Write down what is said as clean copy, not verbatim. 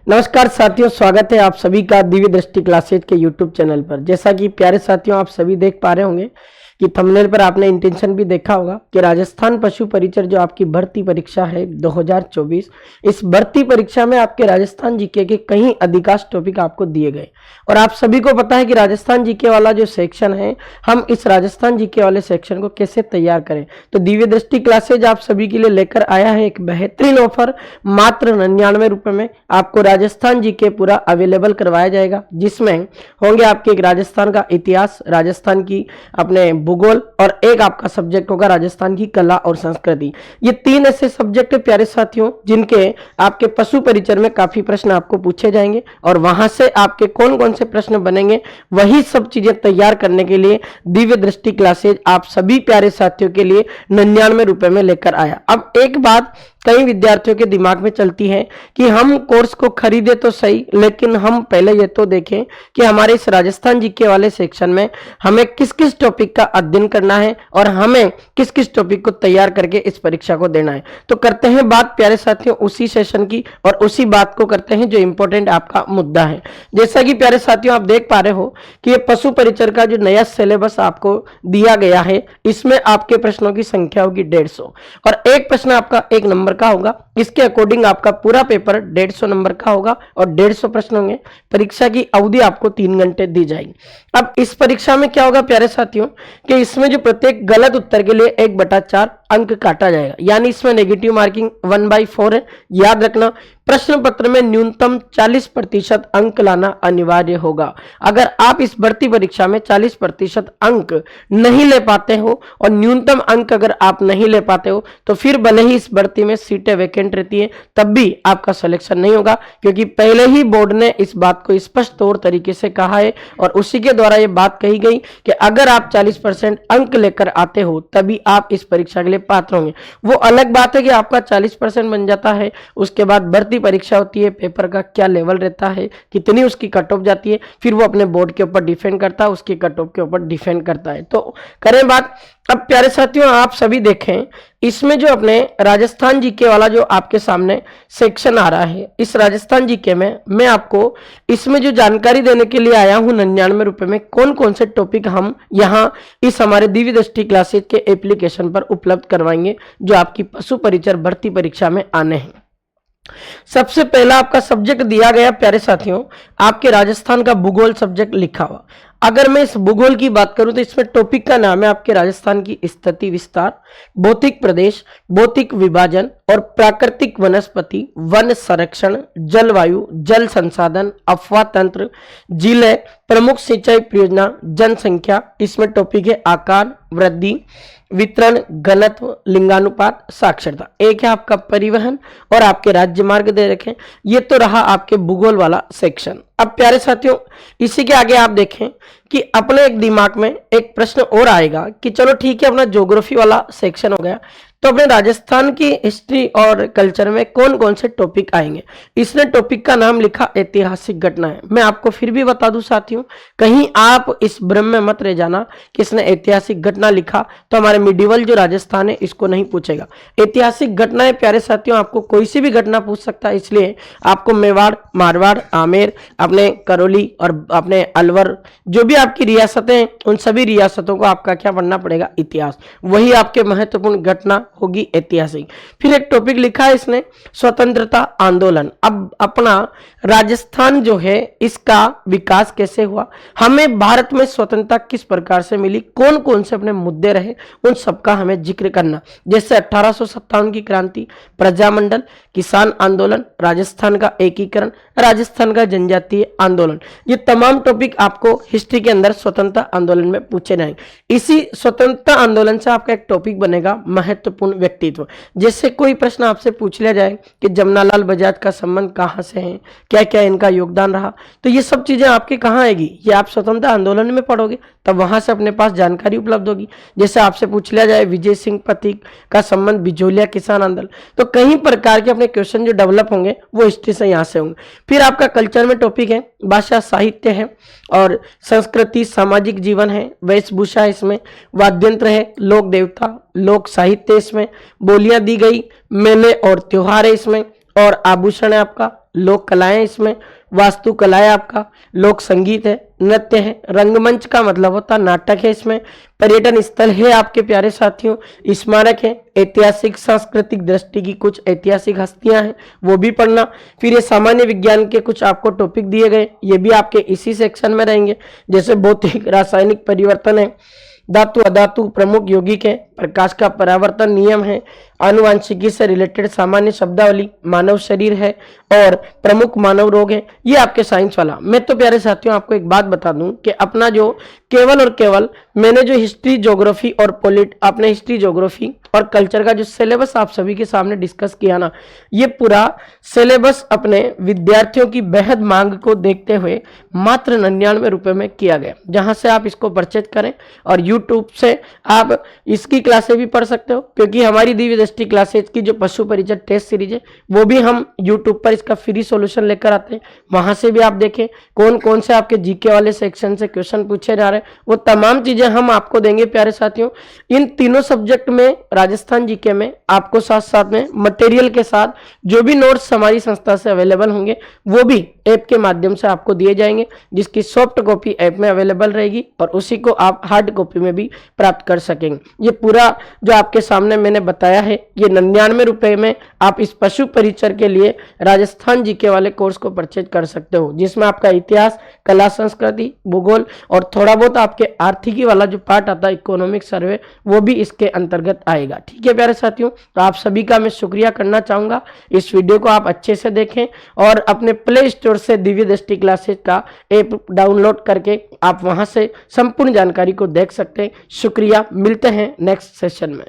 नमस्कार साथियों, स्वागत है आप सभी का दिव्य दृष्टि क्लासेज के यूट्यूब चैनल पर। जैसा कि प्यारे साथियों आप सभी देख पा रहे होंगे कि थंबनेल पर आपने इंटेंशन भी देखा होगा कि राजस्थान पशु परिचर जो आपकी भर्ती परीक्षा है 2024, इस भर्ती परीक्षा में आपके राजस्थान जीके के कहीं अधिकांश टॉपिक आपको दिए गए। और आप सभी को पता है कि राजस्थान जीके वाला जो सेक्शन है, हम इस राजस्थान जीके वाले सेक्शन को कैसे तैयार करें। तो दिव्य दृष्टि क्लासेज आप सभी के लिए लेकर आया है एक बेहतरीन ऑफर। मात्र 99 रुपए में आपको राजस्थान जीके पूरा अवेलेबल करवाया जाएगा, जिसमें होंगे आपके एक राजस्थान का इतिहास, राजस्थान की अपने भूगोल और एक आपका सब्जेक्ट होगा राजस्थान की कला और संस्कृति। ये तीन ऐसे सब्जेक्ट है प्यारे साथियों जिनके आपके पशु परिचर में काफी प्रश्न आपको पूछे जाएंगे और वहां से आपके कौन कौन से प्रश्न बनेंगे, वही सब चीजें तैयार करने के लिए दिव्य दृष्टि क्लासेज आप सभी प्यारे साथियों के लिए 99 रुपए में लेकर आया। अब एक बात कई विद्यार्थियों के दिमाग में चलती है कि हम कोर्स को खरीदे तो सही, लेकिन हम पहले ये तो देखें कि हमारे इस राजस्थान जीके वाले सेक्शन में हमें किस किस टॉपिक का अध्ययन करना है और हमें किस किस टॉपिक को तैयार करके इस परीक्षा को देना है। तो करते हैं बात प्यारे साथियों उसी सेशन की और उसी बात को करते हैं जो इंपॉर्टेंट आपका मुद्दा है। जैसा कि प्यारे साथियों आप देख पा रहे हो कि ये पशु परिचर का जो नया सिलेबस आपको दिया गया है, इसमें आपके प्रश्नों की संख्या होगी 150 और एक प्रश्न आपका 1 नंबर का होगा। इसके अकॉर्डिंग आपका पूरा पेपर 150 नंबर का होगा और 150 प्रश्न होंगे। परीक्षा की अवधि आपको 3 घंटे दी जाएगी। अब इस परीक्षा में क्या होगा प्यारे साथियों कि इसमें जो प्रत्येक गलत उत्तर के लिए 1/4 अंक काटा जाएगा, यानी इसमें नेगेटिव मार्किंग 1/4 है। याद रखना, प्रश्न पत्र में न्यूनतम 40% अंक लाना अनिवार्य होगा। अगर आप इस भर्ती परीक्षा में 40% अंक नहीं ले पाते हो और न्यूनतम अंक अगर आप नहीं ले पाते हो तो फिर भले ही इस भर्ती में सीटें वैकेंट रहती है, तब भी आपका सिलेक्शन नहीं होगा, क्योंकि पहले ही बोर्ड ने इस बात को स्पष्ट तौर तरीके से कहा है और उसी के द्वारा यह बात कही गई कि अगर आप 40% अंक लेकर आते हो तभी आप इस परीक्षा के लिए पात्र होंगे। वो अलग बात है कि आपका 40% बन जाता है, उसके बाद भर्ती परीक्षा होती है, पेपर का क्या लेवल रहता है, कितनी उसकी कट ऑफ जाती है, फिर वो अपने बोर्ड के ऊपर डिफेंड करता है, उसकी कट ऑफ के ऊपर डिफेंड करता है। तो करें बात। अब प्यारे साथियों आप सभी देखें, इसमें जो अपने राजस्थान जीके वाला जो आपके सामने सेक्शन आ रहा है, इस राजस्थान जीके में मैं आपको इसमें जो जानकारी देने के लिए आया हूं 99 रुपए में, कौन कौन से टॉपिक हम यहाँ इस हमारे दिव्य दृष्टि क्लासेज के एप्लीकेशन पर उपलब्ध करवाएंगे जो आपकी पशु परिचर भर्ती परीक्षा में आने हैं। सबसे पहला आपका सब्जेक्ट दिया गया प्यारे साथियों, आपके राजस्थान का भूगोल सब्जेक्ट लिखा हुआ। अगर मैं इस भूगोल की बात करूं तो इसमें टॉपिक का नाम है आपके राजस्थान की स्थिति विस्तार, भौतिक प्रदेश, भौतिक विभाजन और प्राकृतिक वनस्पति, वन संरक्षण, जलवायु, जल संसाधन, अफवाह तंत्र, जिले, प्रमुख सिंचाई परियोजना, जनसंख्या। इसमें टॉपिक है आकार, वृद्धि, वितरण, घनत्व, लिंगानुपात, साक्षरता। एक है आपका परिवहन और आपके राज्य मार्ग दे रखे। ये तो रहा आपके भूगोल वाला सेक्शन। अब प्यारे साथियों इसी के आगे आप देखें कि अपने एक दिमाग में एक प्रश्न और आएगा कि चलो ठीक है, अपना ज्योग्राफी वाला सेक्शन हो गया, तो अपने राजस्थान की हिस्ट्री और कल्चर में कौन कौन से टॉपिक आएंगे। इसने टॉपिक का नाम लिखा ऐतिहासिक घटनाएं। मैं आपको फिर भी बता दूं साथियों, कहीं आप इस भ्रम में मत रह जाना कि इसने ऐतिहासिक घटना लिखा तो हमारे मिडिवल जो राजस्थान है इसको नहीं पूछेगा। ऐतिहासिक घटनाएं प्यारे साथियों आपको कोई सी भी घटना पूछ सकता है, इसलिए आपको मेवाड़, मारवाड़, आमेर, अपने करौली और अपने अलवर, जो भी आपकी रियासतें हैं उन सभी रियासतों को आपका क्या पढ़ना पड़ेगा, इतिहास। वही आपके महत्वपूर्ण घटना होगी ऐतिहासिक। फिर एक टॉपिक लिखा है इसने स्वतंत्रता आंदोलन। अब अपना राजस्थान जो है इसका विकास कैसे हुआ, हमें भारत में स्वतंत्रता किस प्रकार से मिली, कौन कौन से अपने मुद्दे रहे, उन सबका हमें जिक्र करना। जैसे 1857 की क्रांति, प्रजामंडल, किसान आंदोलन, राजस्थान का एकीकरण, राजस्थान का जनजातीय आंदोलन। ये तमाम टॉपिक आपको हिस्ट्री के अंदर स्वतंत्रता आंदोलन में पूछे जाएंगे। इसी स्वतंत्रता आंदोलन से आपका एक टॉपिक बनेगा महत्वपूर्ण व्यक्तित्व। जैसे कोई प्रश्न आपसे पूछ लिया जाए कि जमनालाल बजाज का संबंध कहां से है, क्या क्या इनका योगदान रहा, तो ये सब चीजें आपके कहां आएगी, ये आप स्वतंत्रता आंदोलन में पढ़ोगे तब वहां से अपने पास जानकारी उपलब्ध होगी। जैसे आपसे पूछ लिया जाए विजय सिंह पथिक का संबंध बिजोलिया किसान आंदोलन, तो कई प्रकार के अपने क्वेश्चन जो डेवलप होंगे वो हिस्ट्री से यहाँ से होंगे। फिर आपका कल्चर में टॉपिक है भाषा साहित्य है और संस्कृति, सामाजिक जीवन है, वेशभूषा इसमें, वाद्यंत्र है, लोक देवता, लोक साहित्य इसमें, बोलियां दी गई, मेले और त्योहार है इसमें, और आभूषण है आपका, लोक कलाएं इसमें, वास्तु कला है आपका, लोक संगीत है, नृत्य है, रंगमंच का मतलब होता है नाटक है इसमें, पर्यटन स्थल है आपके प्यारे साथियों, स्मारक है, ऐतिहासिक सांस्कृतिक दृष्टि की कुछ ऐतिहासिक हस्तियां हैं वो भी पढ़ना। फिर ये सामान्य विज्ञान के कुछ आपको टॉपिक दिए गए, ये भी आपके इसी सेक्शन में रहेंगे, जैसे भौतिक रासायनिक परिवर्तन है, धातु अधातु प्रमुख यौगिक है, प्रकाश का परावर्तन नियम है, आनुवांशिकी से रिलेटेड सामान्य शब्दावली, मानव शरीर है और प्रमुख मानव रोग है, ये आपके साइंस वाला। मैं तो प्यारे साथियों आपको एक बात बता दूं कि अपना जो केवल और केवल मैंने जो हिस्ट्री ज्योग्राफी और अपने हिस्ट्री ज्योग्राफी और कल्चर का जो सिलेबस आप सभी के सामने डिस्कस किया ना, ये पूरा सिलेबस अपने विद्यार्थियों की बेहद मांग को देखते हुए मात्र 99 रुपए में किया गया, जहां से आप इसको परचेज करें और यूट्यूब से आप इसकी क्लासें भी पढ़ सकते हो, क्योंकि हमारी दिव्य दृष्टि क्लासेज की जो पशु परिचय टेस्ट सीरीज है वो भी हम यूट्यूब पर इसका फ्री सॉल्यूशन लेकर आते हैं, वहां से भी आप देखें कौन कौन से आपके जीके वाले सेक्शन से क्वेश्चन पूछे जा रहे हैं, वो तमाम चीजें हम आपको देंगे प्यारे साथियों। इन तीनों सब्जेक्ट में राजस्थान जीके में आपको साथ साथ में मटेरियल के साथ जो भी नोट्स हमारी संस्था से अवेलेबल होंगे वो भी ऐप के माध्यम से आपको दिए जाएंगे, जिसकी सॉफ्ट कॉपी ऐप में अवेलेबल रहेगी और उसी को आप हार्ड कॉपी में भी प्राप्त कर सकेंगे। ये पूरा जो आपके सामने मैंने बताया है ये 99 रुपए में आप इस पशु परिचर के लिए राजस्थान जीके वाले कोर्स को परचेज कर सकते हो, जिसमें आपका इतिहास, कला, संस्कृति, भूगोल और थोड़ा बहुत आपके आर्थिकी वाला जो पार्ट आता है इकोनॉमिक सर्वे वो भी इसके अंतर्गत आएगा। ठीक है प्यारे साथियों, तो आप सभी का मैं शुक्रिया करना चाहूंगा। इस वीडियो को आप अच्छे से देखें और अपने प्ले स्टोर से दिव्य दृष्टि क्लासेज का ऐप डाउनलोड करके आप वहां से संपूर्ण जानकारी को देख सकते हैं। शुक्रिया, मिलते हैं नेक्स्ट सेशन में।